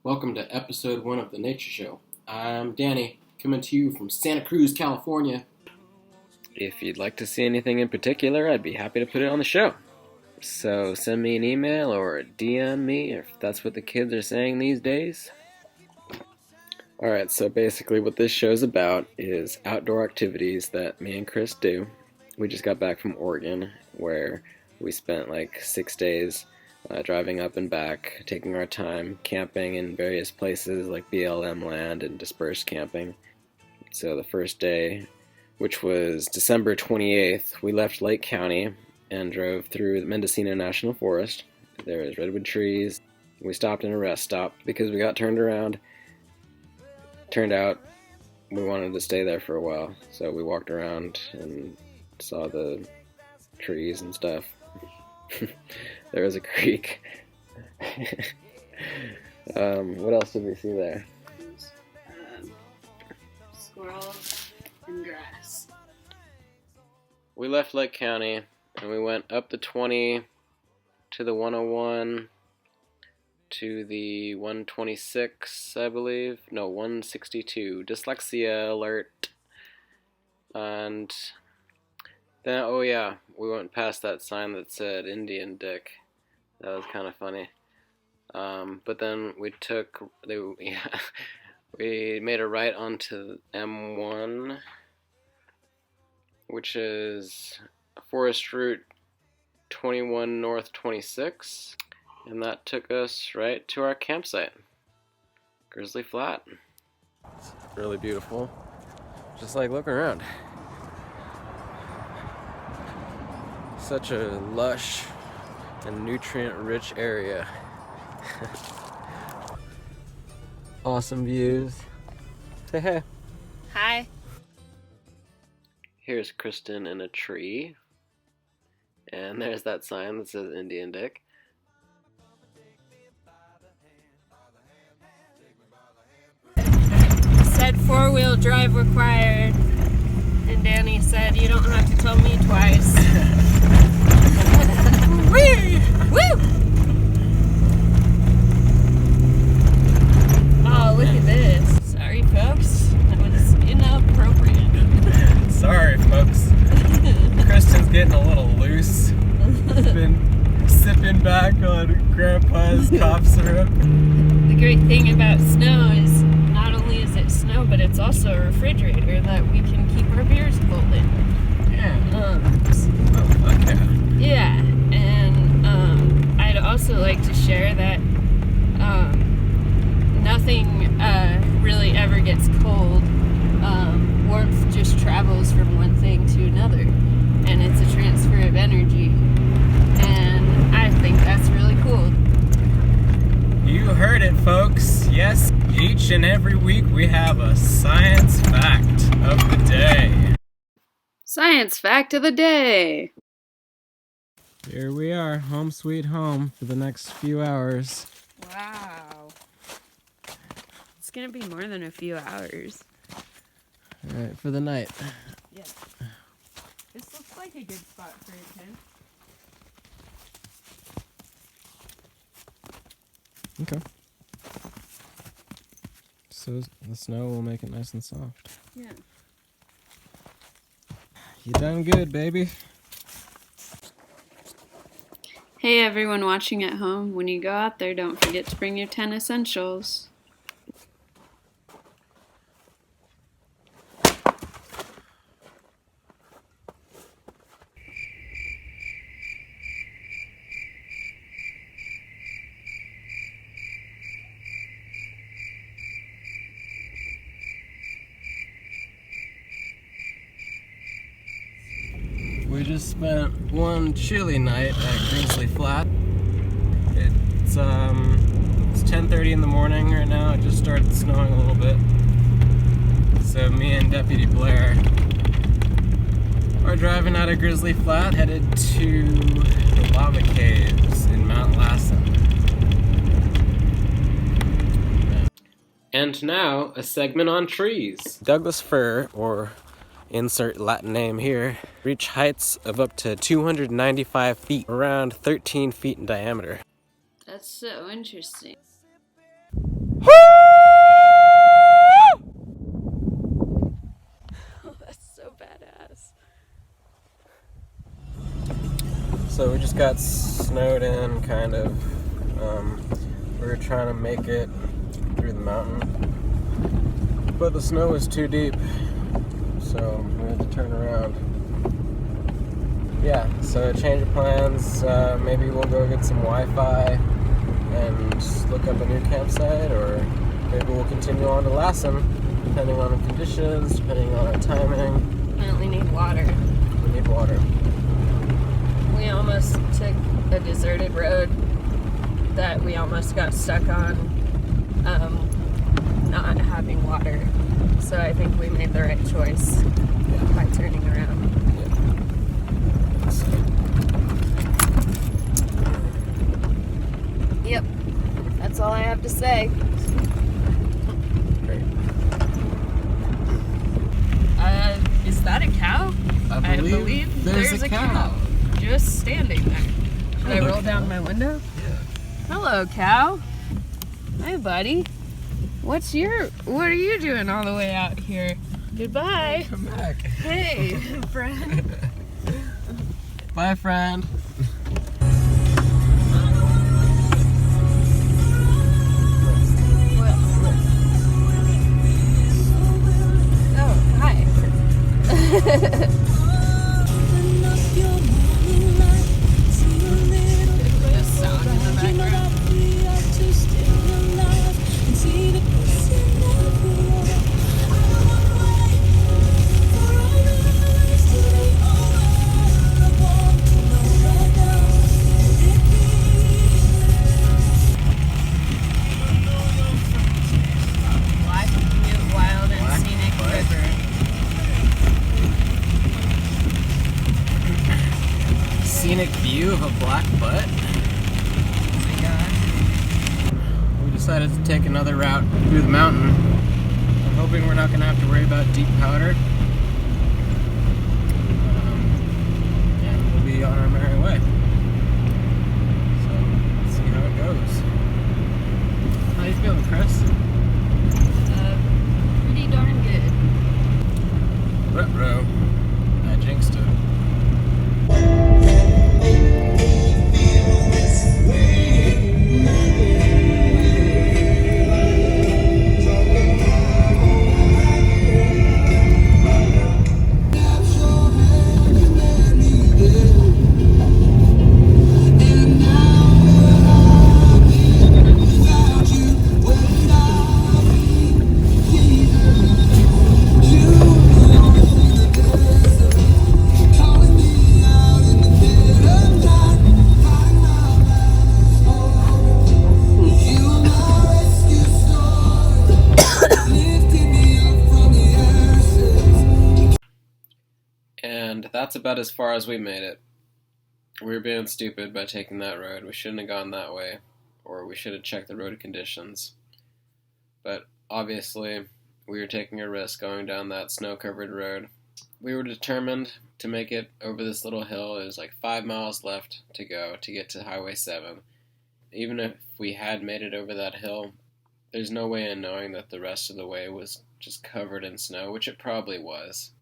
Welcome to episode 1 of the Nature Show. I'm Danny, coming to you from Santa Cruz, California. If you'd like to see anything in particular, I'd be happy to put it on the show. So send me an email or DM me if that's what the kids are saying these days. Alright, so basically what this show's about is outdoor activities that me and Chris do. We just got back from Oregon, where we spent like 6 days driving up and back, taking our time, camping in various places like BLM land and dispersed camping. So the first day, which was December 28th, we left Lake County and drove through the Mendocino National Forest. There was redwood trees. We stopped in a rest stop because we got turned around. Turned out we wanted to stay there for a while, so we walked around and saw the trees and stuff. There was a creek. What else did we see there? Squirrels and grass. We left Lake County and we went up the 20 to the 101 to the 126, I believe. No, 162. Dyslexia alert. And then, oh yeah, we went past that sign that said Indian Dick. That was kind of funny. But then we made a right onto M1, which is Forest Route 21 North 26, and that took us right to our campsite, Grizzly Flat. It's really beautiful. Just like looking around. Such a lush and nutrient-rich area. Awesome views. Say hey. Hi. Here's Kristen in a tree. And there's that sign that says Indian Dick. Said 4-wheel drive required. And Danny said, you don't have to tell me twice. Woo! Woo! Oh, look at this. Sorry, folks. That was inappropriate. Sorry, folks. Kristen's getting a little loose. Been sipping back on Grandpa's cough syrup. The great thing about snow is not only is it snow, but it's also a refrigerator that we can keep our beers cold in. Yeah. Oh, fuck yeah. Yeah, and I'd also like to share that nothing really ever gets cold. Warmth just travels from one thing to another, and it's a transfer of energy, and I think that's really cool. You heard it, folks. Yes, each and every week we have a science fact of the day. Science fact of the day. Here we are, home sweet home for the next few hours. Wow. It's gonna be more than a few hours. Alright, for the night. Yeah. This looks like a good spot for a tent. Okay. So the snow will make it nice and soft. Yeah. You done good, baby. Hey everyone watching at home, when you go out there, don't forget to bring your 10 essentials. We just spent one chilly night at Grizzly Flat. It's 10:30 in the morning right now. It just started snowing a little bit. So me and Deputy Blair are driving out of Grizzly Flat, headed to the lava caves in Mount Lassen. And now, a segment on trees. Douglas fir, or insert Latin name here, reach heights of up to 295 feet, around 13 feet in diameter. That's so interesting. Oh, that's so badass. So we just got snowed in, kind of. We were trying to make it through the mountain, but the snow was too deep, so we had to turn around. Yeah, so change of plans. Maybe we'll go get some Wi-Fi and look up a new campsite, or maybe we'll continue on to Lassen, depending on the conditions, depending on our timing. Apparently need water. We need water. We almost took a deserted road that we almost got stuck on, not having water. So I think we made the right choice by turning around. Yep, that's all I have to say. Great. Is that a cow? I believe there's a cow just standing there. Should I roll down my window? Yeah. Hello, cow. Hi, buddy. What are you doing all the way out here? Goodbye. Come back. Hey, friend. Bye, friend. Oh, hi. This sound in the background. Black, cute, wild, and Black scenic butt. river. Scenic view of a black butt. Oh my god. We decided to take another route through the mountain. I'm hoping we're not going to have to worry about deep powder. And we'll be on our merry way. So, let's see how it goes. How you feeling, Chris? Pretty darn good. Ruh-roh. I jinxed it. And that's about as far as we made it. We were being stupid by taking that road. We shouldn't have gone that way, or we should have checked the road conditions. But obviously, we were taking a risk going down that snow-covered road. We were determined to make it over this little hill. It was like 5 miles left to go to get to Highway 7. Even if we had made it over that hill, there's no way in knowing that the rest of the way was just covered in snow, which it probably was.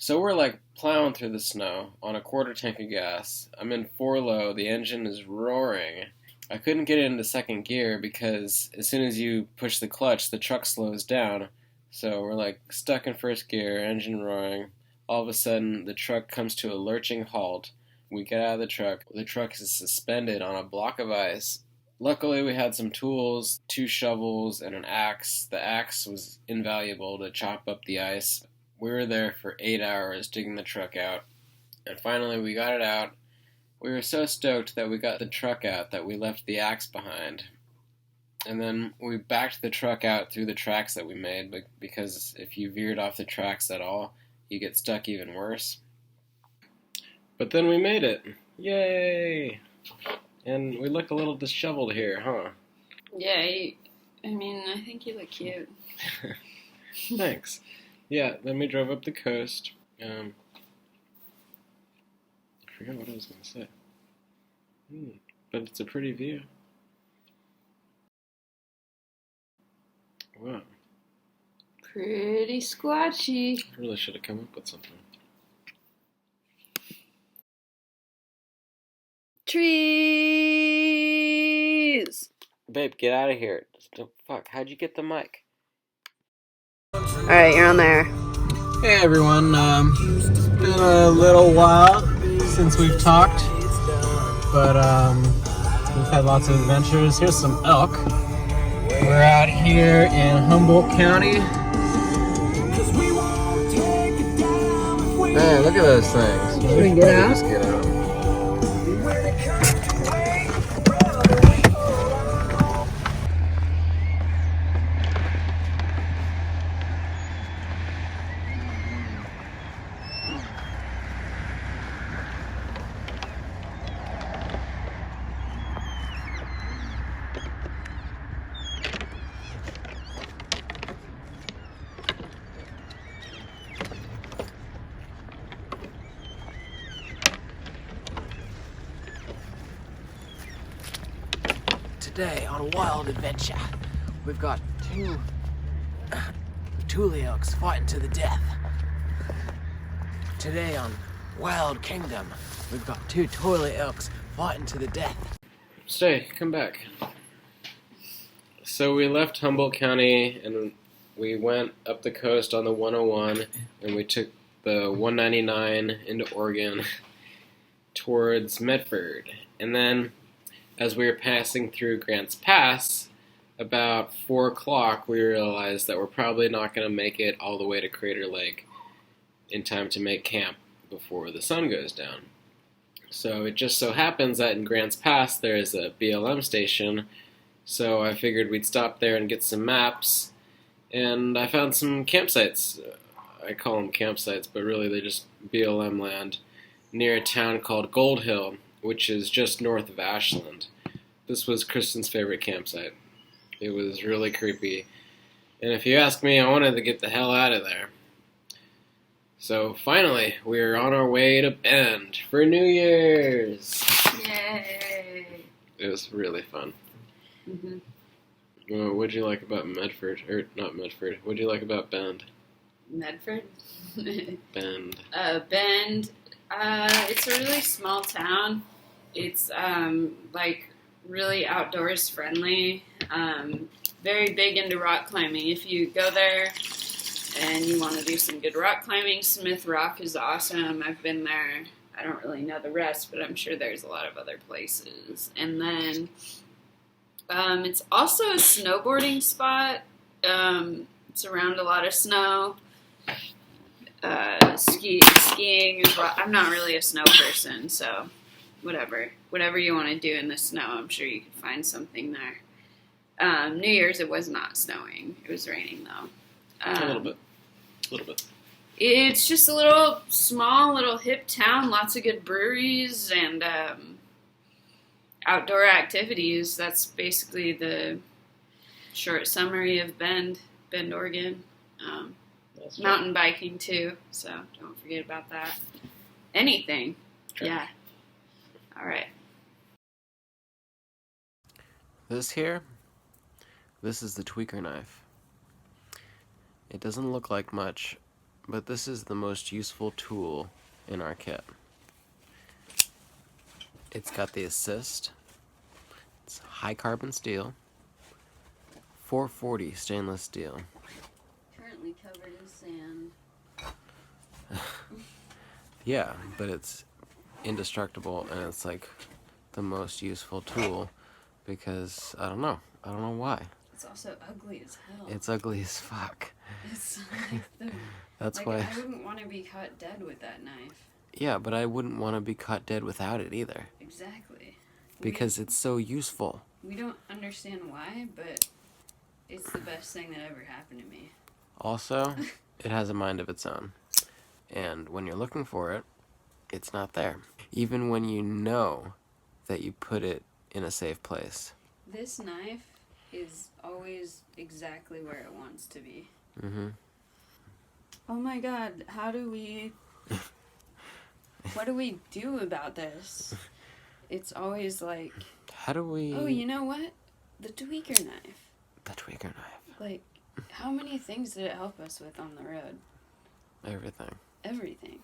So we're like plowing through the snow on a quarter tank of gas. I'm in 4 low, the engine is roaring. I couldn't get it into second gear because as soon as you push the clutch, the truck slows down. So we're like stuck in first gear, engine roaring. All of a sudden, the truck comes to a lurching halt. We get out of the truck is suspended on a block of ice. Luckily, we had some tools, 2 shovels, and an axe. The axe was invaluable to chop up the ice. We were there for 8 hours digging the truck out, and finally we got it out. We were so stoked that we got the truck out that we left the axe behind. And then we backed the truck out through the tracks that we made, because if you veered off the tracks at all, you get stuck even worse. But then we made it. Yay! And we look a little disheveled here, huh? Yeah, I mean, I think you look cute. Thanks. Yeah, then we drove up the coast. I forgot what I was going to say. But it's a pretty view. Wow. Pretty squatchy. I really should have come up with something. Trees! Babe, get out of here. Fuck, how'd you get the mic? Alright, you're on there. Hey everyone, it's been a little while since we've talked, but we've had lots of adventures. Here's some elk. We're out here in Humboldt County. Man, look at those things. Should we get out? Just get out. Today on a wild adventure, we've got two Thule elks fighting to the death. Today on Wild Kingdom, we've got two Thule elks fighting to the death. Stay, come back. So we left Humboldt County and we went up the coast on the 101 and we took the 199 into Oregon towards Medford. And then as we were passing through Grants Pass, about 4 o'clock, we realized that we're probably not going to make it all the way to Crater Lake in time to make camp before the sun goes down. So it just so happens that in Grants Pass there is a BLM station, so I figured we'd stop there and get some maps, and I found some campsites. I call them campsites, but really they're just BLM land near a town called Gold Hill, which is just north of Ashland. This was Kristen's favorite campsite. It was really creepy. And if you ask me, I wanted to get the hell out of there. So finally, we're on our way to Bend for New Year's. Yay! It was really fun. Mm-hmm. Well, what'd you like about Medford? Or not Medford. What'd you like about Bend? Medford? Bend. Bend. It's a really small town. It's like really outdoors friendly. Very big into rock climbing. If you go there and you want to do some good rock climbing, Smith Rock is awesome. I've been there. I don't really know the rest, but I'm sure there's a lot of other places. And then it's also a snowboarding spot. It's around a lot of snow. Skiing as well. I'm not really a snow person, so whatever you want to do in the snow, I'm sure you can find something there. New Year's, it was not snowing. It was raining though. A little bit. It's just a small little hip town. Lots of good breweries and outdoor activities. That's basically the short summary of Bend, Oregon. Mountain biking too, so don't forget about that. Anything. Sure. Yeah. All right. This is the tweaker knife. It doesn't look like much, but this is the most useful tool in our kit. It's got the assist. It's high carbon steel. 440 stainless steel. Currently covered in sand. Yeah, but it's indestructible and it's like the most useful tool because I don't know why. It's also ugly as hell. It's ugly as fuck. It's like That's like why I wouldn't want to be caught dead with that knife. Yeah, but I wouldn't want to be caught dead without it either. Exactly. Because it's so useful. We don't understand why, but it's the best thing that ever happened to me. Also, it has a mind of its own. And when you're looking for it, it's not there. Even when you know that you put it in a safe place. This knife is always exactly where it wants to be. Mm-hmm. Oh my god, what do we do about this? It's always like... How do we... Oh, you know what? The tweaker knife. The tweaker knife. Like, How many things did it help us with on the road? Everything. Everything.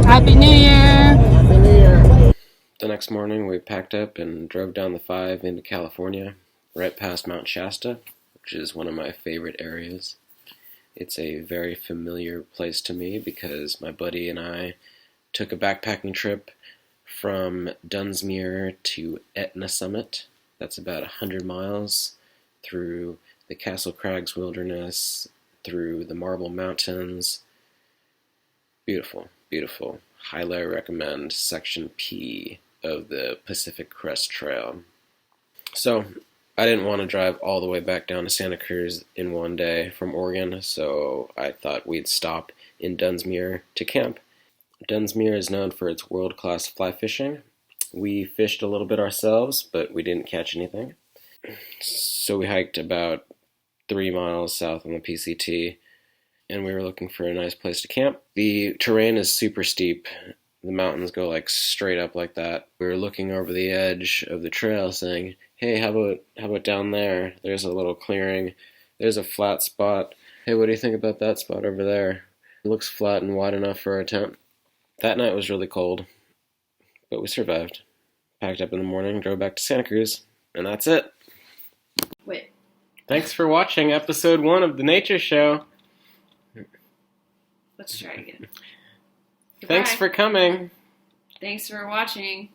Happy New Year! The next morning, we packed up and drove down the 5 into California, right past Mount Shasta, which is one of my favorite areas. It's a very familiar place to me because my buddy and I took a backpacking trip from Dunsmuir to Etna Summit. That's about 100 miles through the Castle Crags Wilderness, through the Marble Mountains. Beautiful, beautiful. Highly recommend Section P of the Pacific Crest Trail. So, I didn't want to drive all the way back down to Santa Cruz in one day from Oregon, so I thought we'd stop in Dunsmuir to camp. Dunsmuir is known for its world-class fly fishing. We fished a little bit ourselves, but we didn't catch anything. So we hiked about 3 miles south on the PCT, and we were looking for a nice place to camp. The terrain is super steep. The mountains go like straight up like that. We were looking over the edge of the trail saying, hey, how about down there? There's a little clearing. There's a flat spot. Hey, what do you think about that spot over there? It looks flat and wide enough for our tent. That night was really cold, but we survived. Packed up in the morning, drove back to Santa Cruz, and that's it. Wait. Thanks for watching episode 1 of The Nature Show. Let's try again. Thanks for coming. Thanks for watching.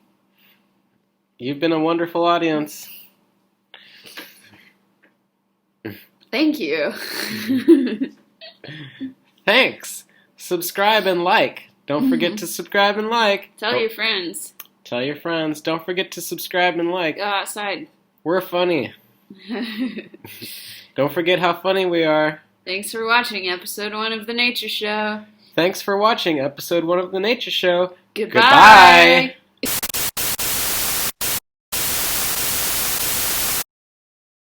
You've been a wonderful audience. Thank you. Thanks. Subscribe and like. Don't forget to subscribe and like. Tell your friends. Tell your friends. Don't forget to subscribe and like. Go outside. We're funny. Don't forget how funny we are. Thanks for watching episode 1 of The Nature Show. Thanks for watching episode 1 of The Nature Show. Goodbye. Goodbye.